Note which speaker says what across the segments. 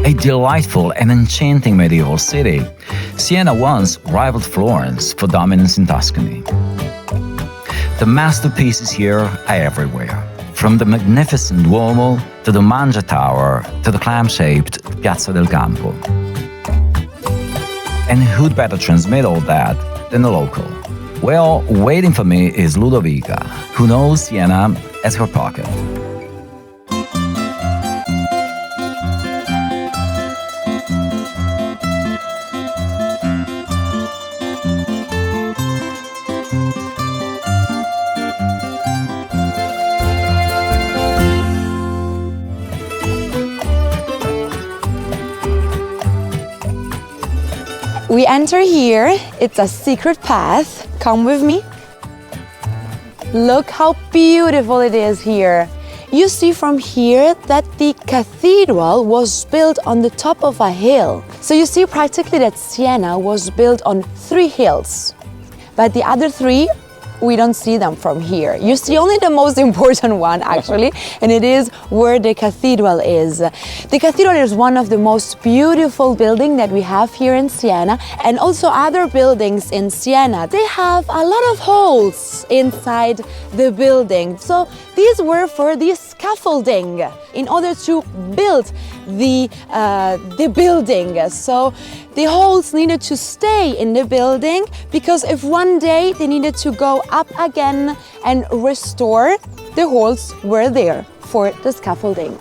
Speaker 1: A delightful and enchanting medieval city, Siena once rivaled Florence for dominance in Tuscany. The masterpieces here are everywhere, from the magnificent Duomo to the Mangia Tower to the clam-shaped Piazza del Campo. And who'd better transmit all that than a local? Well, waiting for me is Ludovica, who knows Siena as her pocket.
Speaker 2: We enter here, it's a secret path. Come with me. Look how beautiful it is here. You see from here that the cathedral was built on the top of a hill. So you see practically that Siena was built on 3 hills. But the other 3, we don't see them from here. You see only the most important one, actually, and it is where the cathedral is. The cathedral is one of the most beautiful buildings that we have here in Siena, and also other buildings in Siena. They have a lot of holes inside the building. So these were for the scaffolding in order to build the building. So the holes needed to stay in the building, because if one day they needed to go up again and restore, the holes were there for the scaffolding.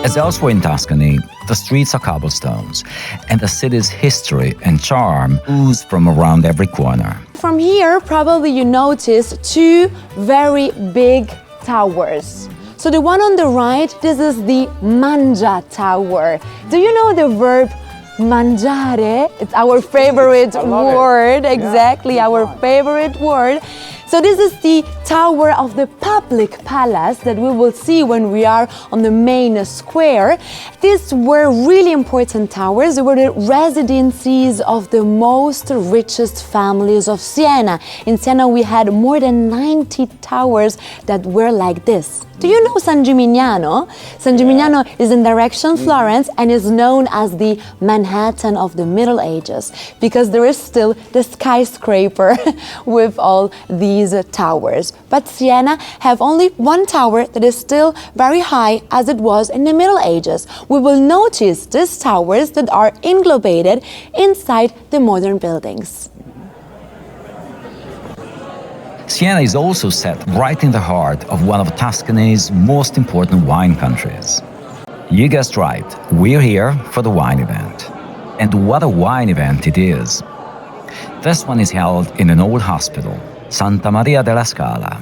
Speaker 1: As elsewhere in Tuscany, the streets are cobblestones, and the city's history and charm ooze from around every corner.
Speaker 2: From here, probably you notice 2 very big towers. So the one on the right, this is the Mangia Tower. Do you know the verb mangiare? It's our favorite word, exactly, our favorite word. So this is the tower of the public palace that we will see when we are on the main square. These were really important towers. They were the residencies of the most richest families of Siena. In Siena we had more than 90 towers that were like this. Do you know San Gimignano? San Gimignano is in direction Florence and is known as the Manhattan of the Middle Ages, because there is still the skyscraper with all these towers. But Siena have only one tower that is still very high as it was in the Middle Ages. We will notice these towers that are englobated inside the modern buildings.
Speaker 1: Siena is also set right in the heart of one of Tuscany's most important wine countries. You guessed right, we're here for the wine event. And what a wine event it is! This one is held in an old hospital, Santa Maria della Scala.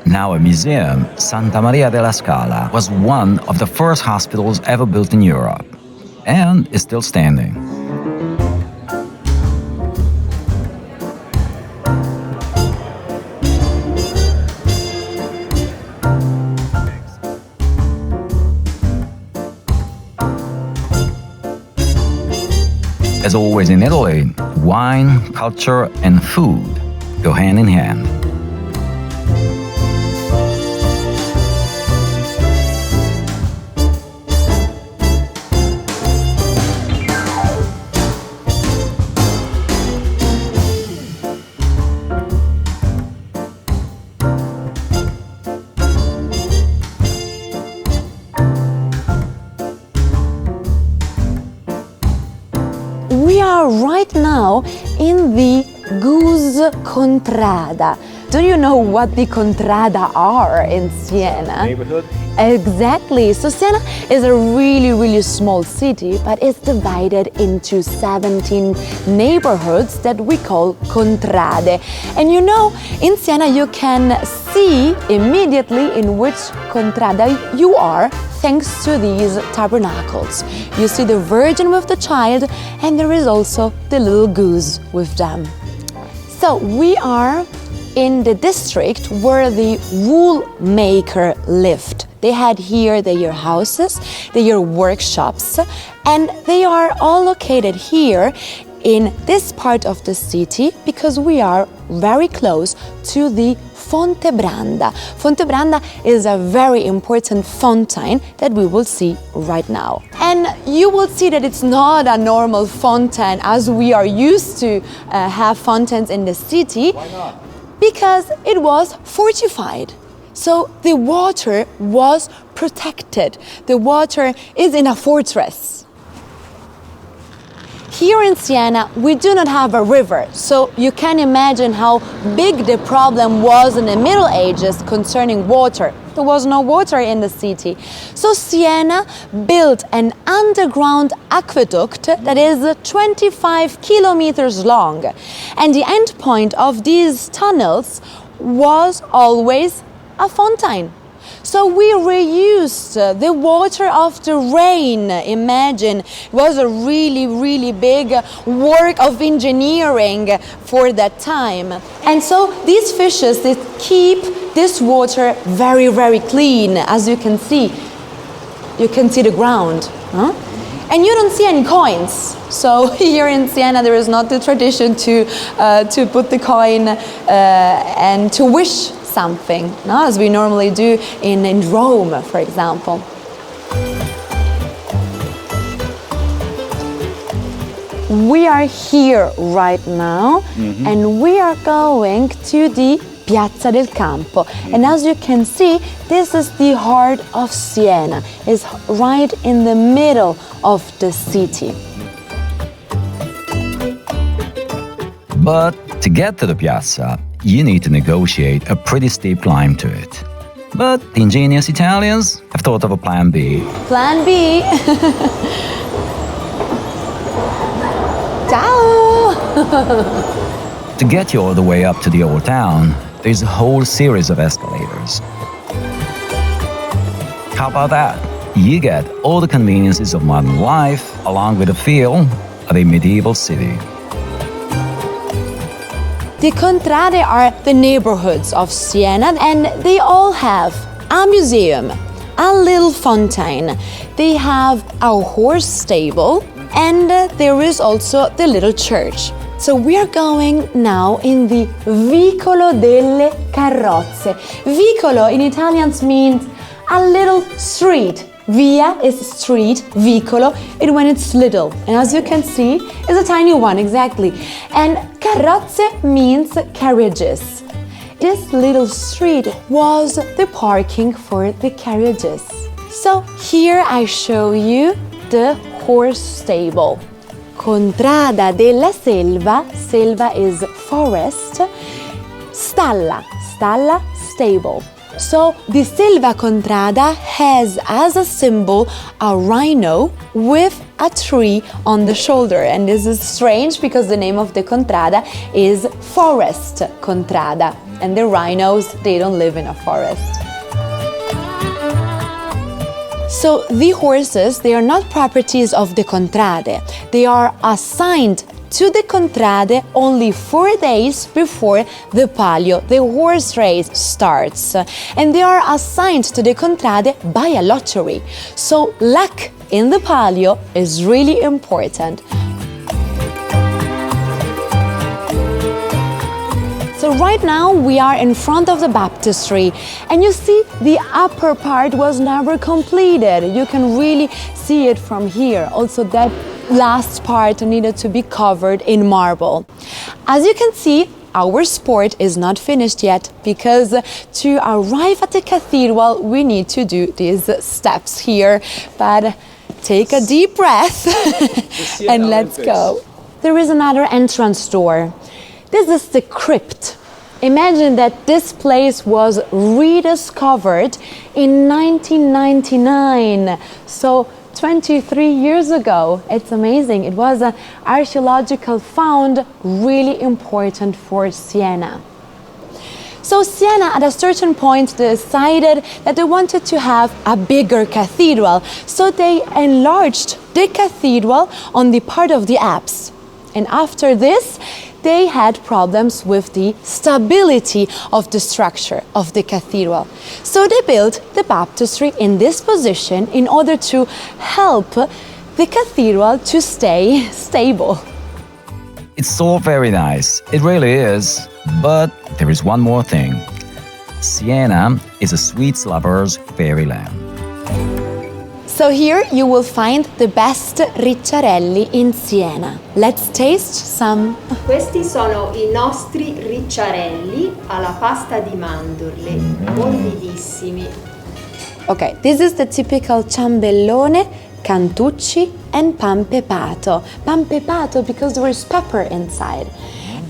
Speaker 1: Now a museum, Santa Maria della Scala was one of the first hospitals ever built in Europe, and is still standing. As always in Italy, wine, culture, and food go hand in hand.
Speaker 2: We are right now in the Goose Contrada. Do you know what the Contrada are in Siena?
Speaker 3: Neighborhood?
Speaker 2: Exactly. So Siena is a really small city, but it's divided into 17 neighborhoods that we call contrade. And you know, in Siena you can see immediately in which contrada you are, thanks to these tabernacles. You see the Virgin with the Child, and there is also the little goose with them. So we are in the district where the wool maker lived. They had here their houses, their workshops, and they are all located here in this part of the city because we are very close to the Fonte Branda. Fonte Branda is a very important fountain that we will see right now. And you will see that it's not a normal fountain as we are used to have fountains in the city.
Speaker 3: Why not?
Speaker 2: Because it was fortified. So the water was protected. The water is in a fortress. Here in Siena, we do not have a river, so you can imagine how big the problem was in the Middle Ages concerning water. There was no water in the city. So Siena built an underground aqueduct that is 25 kilometers long. And the end point of these tunnels was always a fountain. So we reused the water of the rain. Imagine, it was a really big work of engineering for that time. And so these fishes, they keep this water very clean. As you can see the ground. Huh? And you don't see any coins. So here in Siena there is not the tradition to put the coin and to wish something, no? As we normally do in Rome, for example. We are here right now and we are going to the Piazza del Campo. And as you can see, this is the heart of Siena. It's right in the middle of the city.
Speaker 1: But to get to the piazza, you need to negotiate a pretty steep climb to it. But the ingenious Italians have thought of a plan B.
Speaker 2: Plan B. Ciao!
Speaker 1: To get you all the way up to the old town, there's a whole series of escalators. How about that? You get all the conveniences of modern life, along with the feel of a medieval city.
Speaker 2: The contrade are the neighborhoods of Siena, and they all have a museum, a little fountain. They have a horse stable, and there is also the little church. So we are going now in the Vicolo delle Carrozze. Vicolo in Italian means a little street. Via is street, vicolo, and when it's little. And as you can see, it's a tiny one, exactly. And carrozze means carriages. This little street was the parking for the carriages. So here I show you the horse stable. Contrada della selva, selva is forest, stalla, stalla, stable. So the Selva Contrada has as a symbol a rhino with a tree on the shoulder. And this is strange because the name of the Contrada is Forest Contrada. And the rhinos, they don't live in a forest. So the horses, they are not properties of the Contrade. They are assigned to the Contrade only 4 days before the Palio, the horse race, starts. And they are assigned to the Contrade by a lottery. So luck in the Palio is really important. So right now we are in front of the baptistry, and you see the upper part was never completed. You can really see it from here. Also that last part needed to be covered in marble. As you can see, our sport is not finished yet because to arrive at the cathedral we need to do these steps here. But take a deep breath and let's go. There is another entrance door. This is the crypt. Imagine that this place was rediscovered in 1999. So 23 years ago. It's amazing. It was an archaeological found really important for Siena. So Siena at a certain point decided that they wanted to have a bigger cathedral. So they enlarged the cathedral on the part of the apse. And after this, they had problems with the stability of the structure of the cathedral. So they built the baptistry in this position in order to help the cathedral to stay stable.
Speaker 1: It's all very nice, it really is. But there is one more thing. Siena is a sweets lover's fairyland.
Speaker 2: So here you will find the best ricciarelli in Siena. Let's taste some.
Speaker 3: Questi sono i nostri ricciarelli alla pasta di mandorle, morbidissimi.
Speaker 2: Okay, this is the typical ciambellone, cantucci and pan pepato. Pan pepato because there is pepper inside.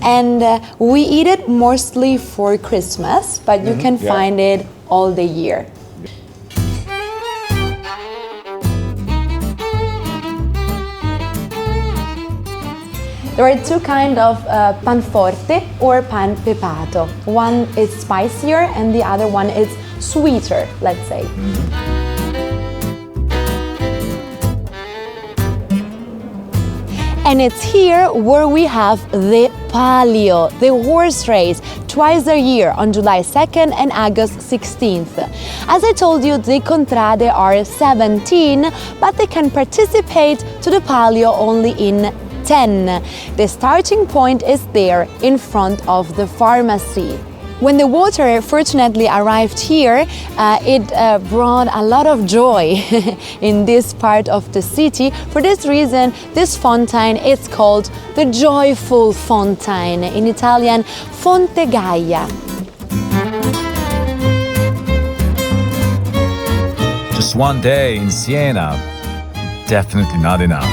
Speaker 2: And we eat it mostly for Christmas, but you can find it all the year. There are two kinds of pan forte or pan pepato. One is spicier and the other one is sweeter, let's say. And it's here where we have the Palio, the horse race, twice a year on July 2nd and August 16th. As I told you, the contrade are 17, but they can participate to the Palio only in 10. The starting point is there in front of the pharmacy. When the water fortunately arrived here, it brought a lot of joy in this part of the city. For this reason, this fountain is called the Joyful Fountain, in Italian, Fonte Gaia.
Speaker 1: Just one day in Siena, definitely not enough.